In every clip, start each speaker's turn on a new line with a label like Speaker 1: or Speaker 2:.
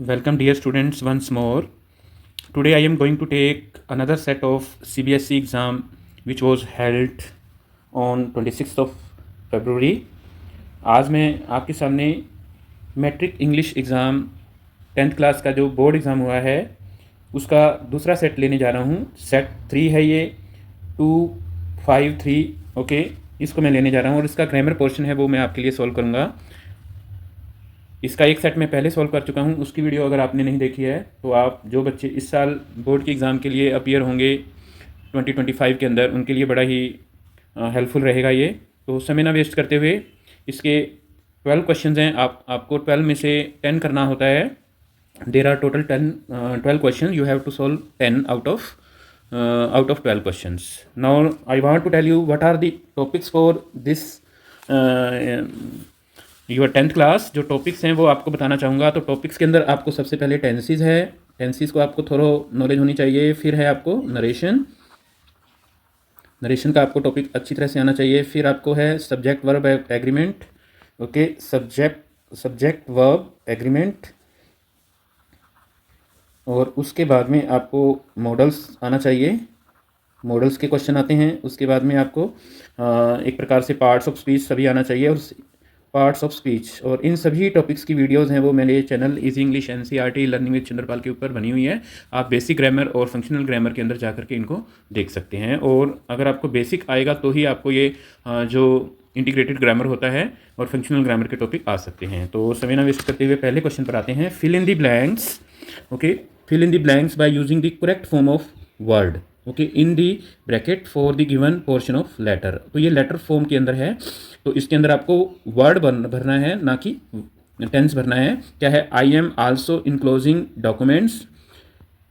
Speaker 1: Welcome, dear students, once more. Today, I am going to take another set of CBSE exam which was held on 26th of February. आज मैं आपके सामने matric English exam 10th class का जो board exam हुआ है उसका दूसरा सेट लेने जा रहा हूँ। सेट 3 है ये 253। ओके, इसको मैं लेने जा रहा हूँ और इसका ग्रामर पोर्शन है वो मैं आपके लिए सॉल्व करूँगा। इसका एक सेट मैं पहले सॉल्व कर चुका हूँ, उसकी वीडियो अगर आपने नहीं देखी है तो आप जो बच्चे इस साल बोर्ड के एग्ज़ाम के लिए अपीयर होंगे 2025 के अंदर, उनके लिए बड़ा ही हेल्पफुल रहेगा ये। तो समय ना वेस्ट करते हुए इसके 12 क्वेश्चंस हैं, आपको 12 में से 10 करना होता है। There are total 12 question, you have to solve 10 out of 12 questions. Now I want to tell you what are the topics for this your 10th class. जो टॉपिक्स हैं वो आपको बताना चाहूँगा। तो टॉपिक्स के अंदर आपको सबसे पहले टेंसेस है, टेंसेस को आपको थोड़ा नॉलेज होनी चाहिए। फिर है आपको नरेशन का आपको टॉपिक अच्छी तरह से आना चाहिए। फिर आपको है subject verb agreement. Okay, subject verb agreement. और उसके बाद में आपको मॉडल्स आना चाहिए, मॉडल्स के क्वेश्चन आते हैं। उसके बाद में आपको एक प्रकार से पार्ट्स ऑफ स्पीच सभी आना चाहिए और पार्ट्स ऑफ स्पीच। और इन सभी टॉपिक्स की वीडियोस हैं वो मेरे channel easy English NCERT learning with Chandrapal के ऊपर बनी हुई है। आप बेसिक ग्रामर और फंक्शनल ग्रामर के अंदर जाकर के इनको देख सकते हैं। और अगर आपको बेसिक आएगा तो ही आपको ये जो इंटीग्रेटेड ग्रामर होता है और फंक्शनल ग्रामर के टॉपिक आ सकते हैं। तो समय ना वेस्ट करते हुए पहले क्वेश्चन पर आते हैं। Fill in the blanks. Okay, fill in the blanks by using the correct form of word. Okay, in the bracket for the given portion of letter. तो ये लेटर फॉर्म के अंदर है, तो इसके अंदर आपको वर्ड भरना है, ना कि टेंस भरना है। क्या है? I am also enclosing documents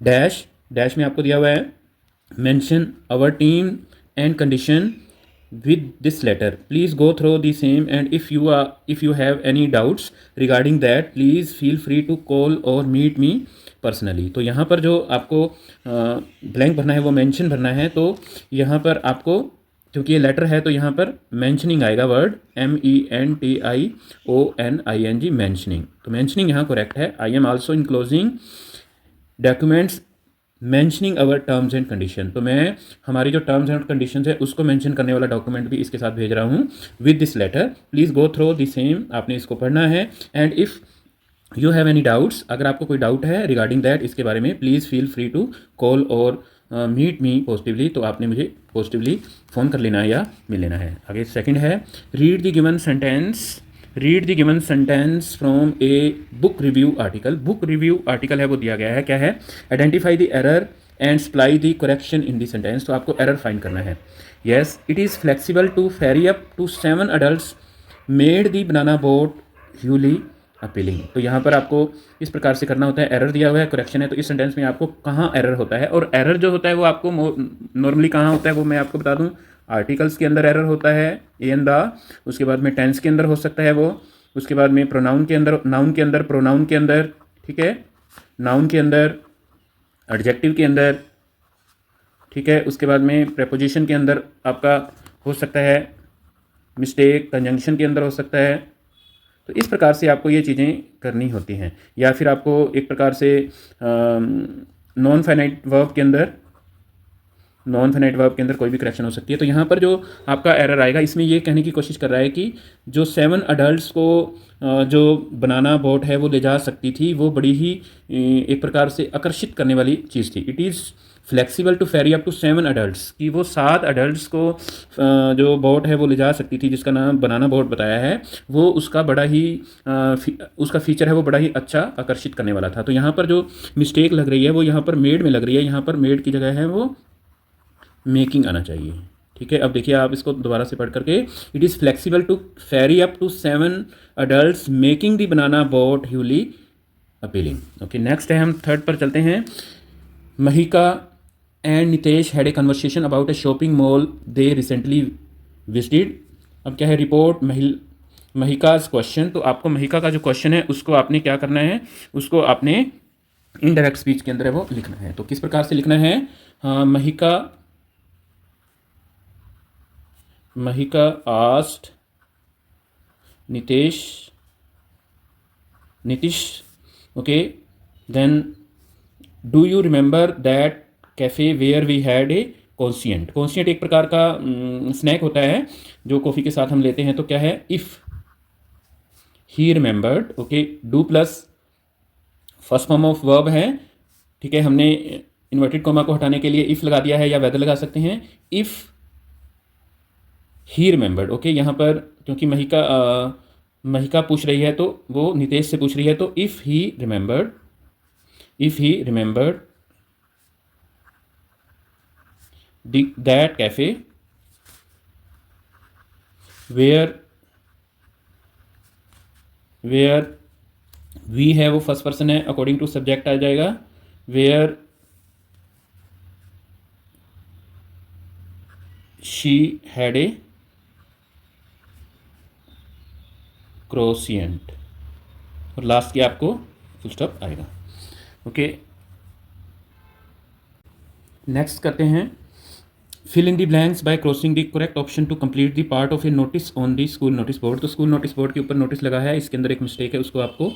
Speaker 1: dash dash में आपको दिया हुआ है mention our team and condition with this letter. Please go through the same and if you have any doubts regarding that please feel free to call or meet me personally. तो यहाँ पर जो आपको ब्लैंक भरना है वो mention भरना है। तो यहाँ पर आपको, क्योंकि ये लेटर है तो यहाँ पर मेंशनिंग आएगा, वर्ड MENTIONING मेंशनिंग। तो मेंशनिंग यहाँ करेक्ट है। I am also enclosing documents mentioning our terms and condition. तो मैं हमारी जो टर्म्स एंड कंडीशन है उसको मेंशन करने वाला डॉक्यूमेंट भी इसके साथ भेज रहा हूँ with this letter. Please go through the same, आपने इसको पढ़ना है। And if you have any doubts, अगर आपको कोई डाउट है रिगार्डिंग दैट, इसके बारे में, please feel free to call और मीट मी पॉजिटिवली। तो आपने मुझे पॉजिटिवली फ़ोन कर लेना है या मिल लेना है। आगे सेकंड है read the given sentence from a book review article. Book review article है वो दिया गया है। क्या है? Identify the error and supply the correction in the sentence. तो आपको एरर फाइंड करना है। Yes, it is flexible to ferry up to 7 adults made the banana boat hugely appealing. तो यहाँ पर आपको इस प्रकार से करना होता है। एरर दिया हुआ है, करेक्शन है, तो इस सेंटेंस में आपको कहाँ एरर होता है, और एरर जो होता है वो आपको नॉर्मली कहाँ होता है वो मैं आपको बता दूँ। आर्टिकल्स के अंदर एरर होता है, ए एंड द। उसके बाद में टेंस के अंदर हो सकता है वो। उसके बाद में प्रोनाउन के अंदर, नाउन के अंदर, प्रोनाउन के अंदर, ठीक है, नाउन के अंदर, एडजेक्टिव के अंदर, ठीक है। उसके बाद में प्रेपोजिशन के अंदर आपका हो सकता है मिस्टेक, कंजंक्शन के अंदर हो सकता है। तो इस प्रकार से आपको ये चीज़ें करनी होती हैं। या फिर आपको एक प्रकार से नॉन फाइनाइट वर्ब के अंदर कोई भी करेक्शन हो सकती है। तो यहाँ पर जो आपका एरर आएगा, इसमें ये कहने की कोशिश कर रहा है कि जो 7 adults को जो बनाना बोट है वो ले जा सकती थी, वो बड़ी ही एक प्रकार से आकर्षित करने वाली चीज़ थी। It is flexible to ferry up to 7 adults, कि वो 7 adults को जो बोट है वो ले जा सकती थी, जिसका नाम बनाना बोट बताया है, वो उसका बड़ा ही उसका फीचर है वो बड़ा ही अच्छा आकर्षित करने वाला था। तो यहाँ पर जो मिस्टेक लग रही है वो यहाँ पर मेड में लग रही है। यहाँ पर मेड की जगह है वो मेकिंग आना चाहिए, ठीक है। अब देखिए आप इसको दोबारा से पढ़ करके, it is flexible to ferry up to 7 adults making the banana boat hugely appealing. Okay, next है, हम थर्ड पर चलते हैं। Mahika and Nitesh had a conversation about a shopping mall they recently visited. अब क्या है? Report Mahika's question. तो आपको महिका का जो क्वेश्चन है उसको आपने क्या करना है, उसको आपने इनडायरेक्ट स्पीच के अंदर है वो लिखना है। तो किस प्रकार से लिखना है? Mahika asked Nitish, okay, then do you remember that cafe where we had a consonant. Consonant एक प्रकार का स्नैक होता है जो कॉफ़ी के साथ हम लेते हैं। तो क्या है, if he remembered, okay, do plus first form of verb है, ठीक है। हमने इन्वर्टेड कॉमा को हटाने के लिए इफ़ लगा दिया है या वेदर लगा सकते हैं। इफ़ ही रिमेंबर्ड, ओके, यहाँ पर क्योंकि महिका पूछ रही है तो वो नितेश से पूछ रही है, तो if he remembered that cafe where we है वो फर्स्ट पर्सन है, अकॉर्डिंग टू सब्जेक्ट आ जाएगा। Where she had a croissant, और लास्ट की आपको फुल स्टॉप आएगा। ओके, नेक्स्ट करते हैं fill in the blanks by crossing the correct option to complete the part of a notice on the school notice board. तो स्कूल नोटिस बोर्ड के ऊपर नोटिस लगा है, इसके अंदर एक मिस्टेक है, उसको आपको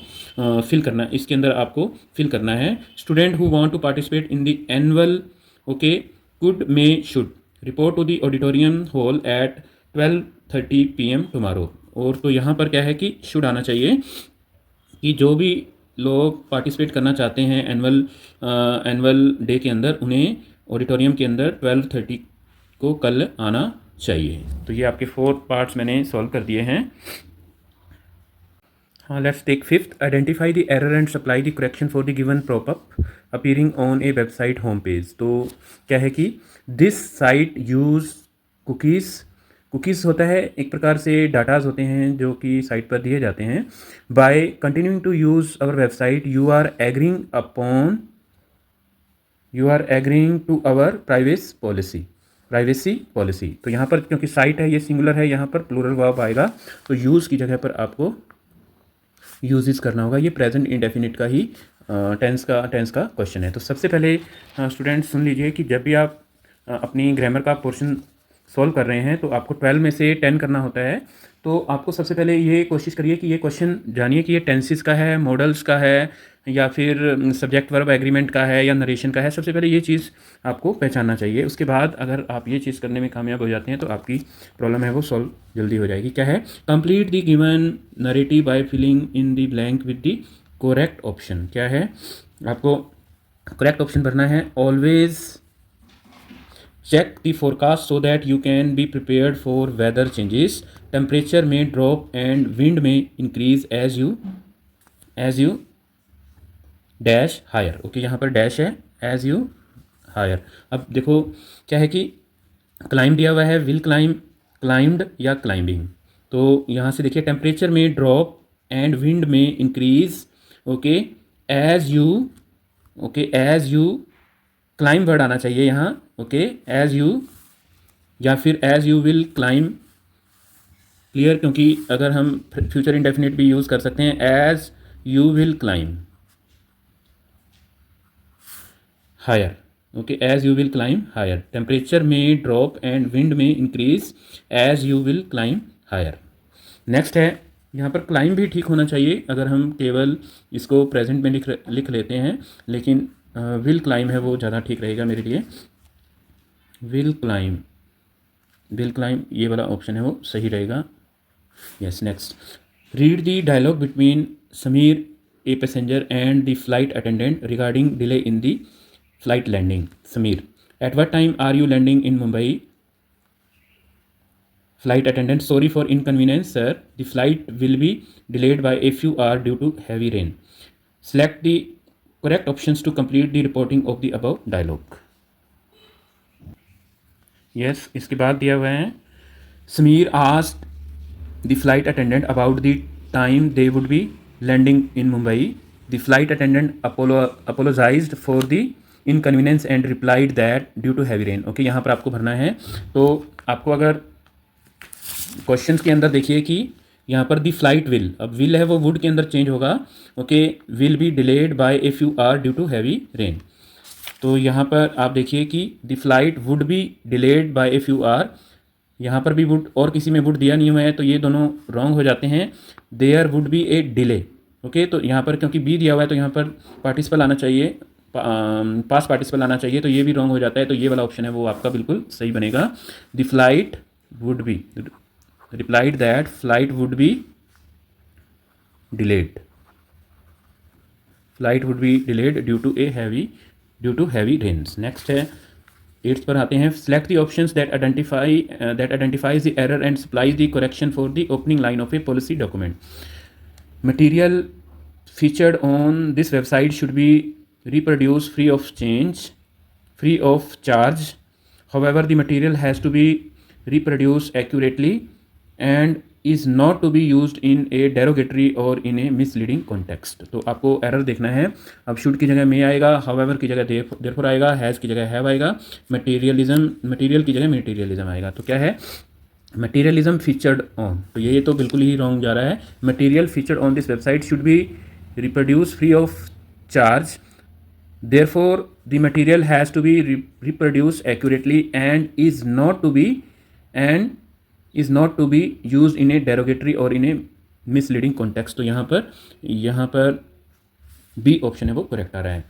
Speaker 1: फिल करना है। इसके अंदर आपको फिल करना है, student who want to participate in the annual, okay, could may should report to the auditorium hall at 12:30 PM tomorrow. और तो यहाँ पर क्या है कि शुड आना चाहिए कि जो भी लोग पार्टिसिपेट करना चाहते हैं एनुअल डे के अंदर, उन्हें ऑडिटोरियम के अंदर 12:30 को कल आना चाहिए। तो ये आपके 4 पार्ट्स मैंने सॉल्व कर दिए हैं। हाँ, let's take fifth, identify the error and supply the correction for the given popup appearing on a website home page. तो क्या है कि दिस साइट यूज़ कुकीज़ होता है एक प्रकार से डाटाज होते हैं जो कि साइट पर दिए जाते हैं। By continuing to use our website you are agreeing to our privacy policy. तो यहाँ पर क्योंकि साइट है ये सिंगुलर है, यहाँ पर प्लूरल वर्ब आएगा, तो यूज़ की जगह पर आपको यूजेस करना होगा। ये प्रेजेंट इंडेफिनिट का ही टेंस का क्वेश्चन है। तो सबसे पहले स्टूडेंट्स सुन लीजिए कि जब भी आप अपनी ग्रामर का पोर्शन सॉल्व कर रहे हैं तो आपको 12 में से 10 करना होता है। तो आपको सबसे पहले ये कोशिश करिए कि ये क्वेश्चन जानिए कि ये टेंसेस का है, मॉडल्स का है, या फिर सब्जेक्ट वर्ब एग्रीमेंट का है, या नरेशन का है। सबसे पहले ये चीज़ आपको पहचानना चाहिए। उसके बाद अगर आप ये चीज़ करने में कामयाब हो जाते हैं तो आपकी प्रॉब्लम है वो सॉल्व जल्दी हो जाएगी। क्या है, complete the given narrative by filling in the blank with the correct option. क्या है, आपको करेक्ट ऑप्शन भरना है। Always check the forecast so that you can be prepared for weather changes. Temperature may drop and wind may increase as you dash higher. Okay, यहाँ पर dash है, as you higher। अब देखो क्या है कि क्लाइम दिया हुआ है, विल क्लाइम, क्लाइम्ड या क्लाइंबिंग। तो यहाँ से देखिए टेम्परेचर में ड्रॉप एंड विंड में increase, okay, as you climb word आना चाहिए यहाँ, ओके, एज यू या फिर as you will climb. Clear, क्योंकि अगर हम फ्यूचर इंडेफिनिट भी यूज़ कर सकते हैं, as you will climb higher, okay, as you will climb higher. Temperature में ड्रॉप एंड विंड में increase as you will climb higher. Next है, यहाँ पर क्लाइम भी ठीक होना चाहिए अगर हम केवल इसको प्रेजेंट में लिख लेते हैं, लेकिन विल क्लाइम है वो ज़्यादा ठीक रहेगा मेरे लिए। विल क्लाइम ये वाला ऑप्शन है वो सही रहेगा। Yes, next, read the dialogue between Sameer a passenger and the flight attendant regarding delay in the flight landing. Sameer, at what time are you landing in Mumbai? Flight attendant, sorry for inconvenience sir, the flight will be delayed by a few hours due to heavy rain. Select the correct options to complete the reporting of the above dialogue. Yes, इसके बाद दिया हुआ है, Sameer asked the flight attendant about the time they would be landing in Mumbai. The flight attendant apologized for the inconvenience and replied that due to heavy rain. Okay, यहाँ पर आपको भरना है। तो आपको अगर क्वेश्चंस के अंदर देखिए कि यहाँ पर दी फ्लाइट विल, अब विल है वो वुड के अंदर चेंज होगा, okay, will be delayed by a few hour due to heavy rain. तो यहाँ पर आप देखिए कि the flight would be delayed by a few hour, यहाँ पर भी वुड और किसी में वुड दिया नहीं हुआ है, तो ये दोनों रॉन्ग हो जाते हैं। There would be a delay, okay, तो यहाँ पर क्योंकि बी दिया हुआ है तो यहाँ पर पार्टिसिपल आना चाहिए, पास पार्टिसिपल आना चाहिए, तो ये भी रॉन्ग हो जाता है। तो ये वाला ऑप्शन है वो आपका बिल्कुल सही बनेगा। The flight would be, replied that flight would be delayed, flight would be delayed due to heavy rains. Next है 8th पर आते हैं। Select the options that identifies the error and supplies the correction for the opening line of a policy document. Material featured on this website should be reproduced free of charge. However, the material has to be reproduced accurately and is not to be used in a derogatory or in a misleading context. तो आपको error देखना है। अब should की जगह may आएगा, however की जगह therefore आएगा, has की जगह have आएगा, material की जगह materialism आएगा। तो क्या है? मटीरियलिज्म फीचर्ड ऑन, तो ये तो बिल्कुल ही रॉन्ग जा रहा है। Material featured on this website should be reproduce free of charge, therefore the material has to be reproduce accurately and is not to be use in a derogatory और in A misleading context. तो यहाँ पर B option है वो correct आ रहा है।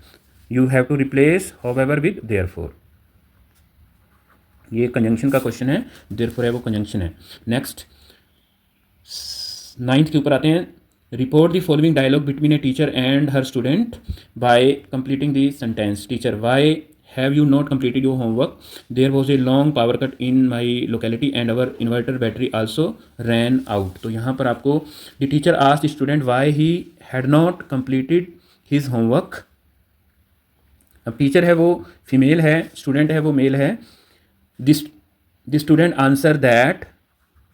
Speaker 1: You have to replace however with therefore, ये कंजंक्शन का क्वेश्चन है, देयरफॉर है वो कंजंक्शन है। नेक्स्ट 9th के ऊपर आते हैं। Report the following dialogue between a teacher and her student by completing the sentence. Teacher, why have you not completed your homework? There was a long power cut in my locality and our inverter battery also ran out. तो यहाँ पर आपको the teacher asked the student why he had not completed his homework. अब teacher है वो female है, student है वो मेल है। The student answer that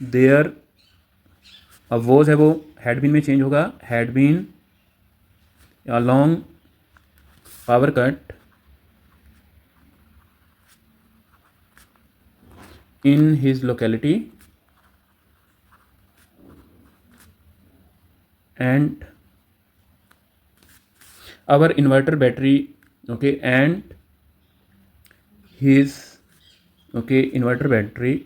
Speaker 1: there, अब was है वो had been में चेंज होगा, had been a long power cut in his locality and our inverter battery, okay, and his inverter battery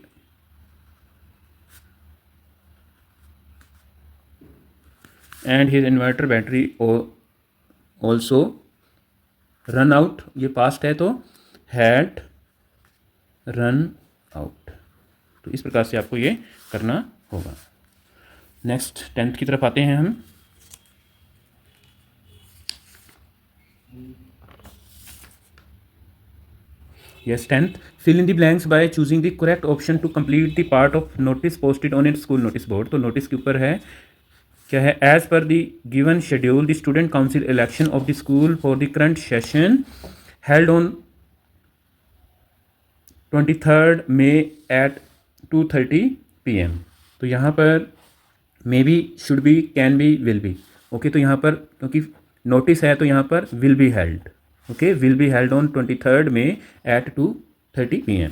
Speaker 1: also run out, ये past है तो had run out। तो इस प्रकार से आपको ये करना होगा। नेक्स्ट 10th की तरफ आते हैं हम। Yes, 10th. Fill in the blanks by choosing the correct option to complete the part of notice posted on a school notice board। तो नोटिस के ऊपर है क्या है? As per the given schedule, the student council election of the school for the current session held on 23rd May at 2:30 PM। तो यहाँ पर may be, should be, can be, will be. Okay, तो यहाँ पर क्योंकि notice है तो यहाँ पर will be held. Okay, will be held on 23rd May at 2:30 PM।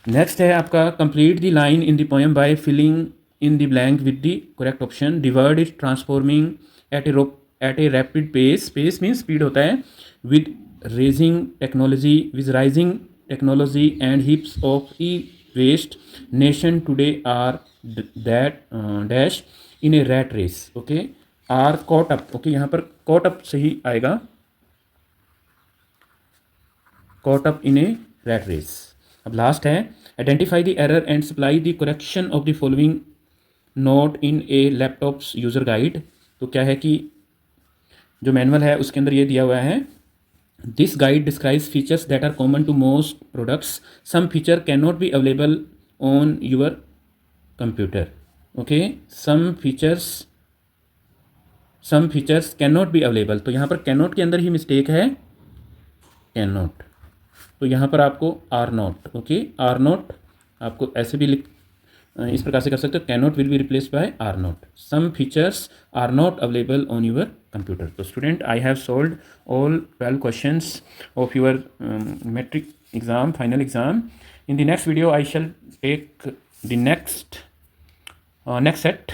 Speaker 1: Next है आपका complete the line in the poem by filling in the blank with the correct option. The word is transforming at a rapid pace, pace means speed होता है, with rising technology and हिप्स of e west nation today are that dash in a rat race. Okay, are caught up, okay यहाँ पर caught up सही आएगा, caught up in a rat race। अब last है identify the error and supply the correction of the following note in A laptops user guide. तो क्या है कि जो मैनुअल है उसके अंदर ये दिया हुआ है, this guide describes features that are common to most products, some feature can not be available on your computer. Okay, some features can not be available, तो यहाँ पर कैन नॉट के अंदर ही मिस्टेक है, कैन नॉट, तो यहाँ पर आपको are not. Okay, are not आपको ऐसे भी इस प्रकार से कर सकते हो, can not will be replaced by are not. Some features are not available on your computer. तो student, I have solved all 12 questions of your matric exam, final exam. In the next video I shall take the next set.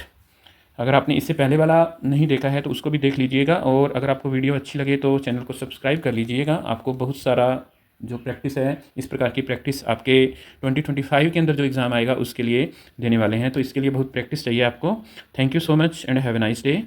Speaker 1: अगर आपने इससे पहले वाला नहीं देखा है तो उसको भी देख लीजिएगा, और अगर आपको वीडियो अच्छी लगे तो चैनल को सब्सक्राइब कर लीजिएगा। आपको बहुत सारा जो प्रैक्टिस है, इस प्रकार की प्रैक्टिस आपके 2025 के अंदर जो एग्ज़ाम आएगा उसके लिए देने वाले हैं, तो इसके लिए बहुत प्रैक्टिस चाहिए आपको। Thank you so much and have a nice day.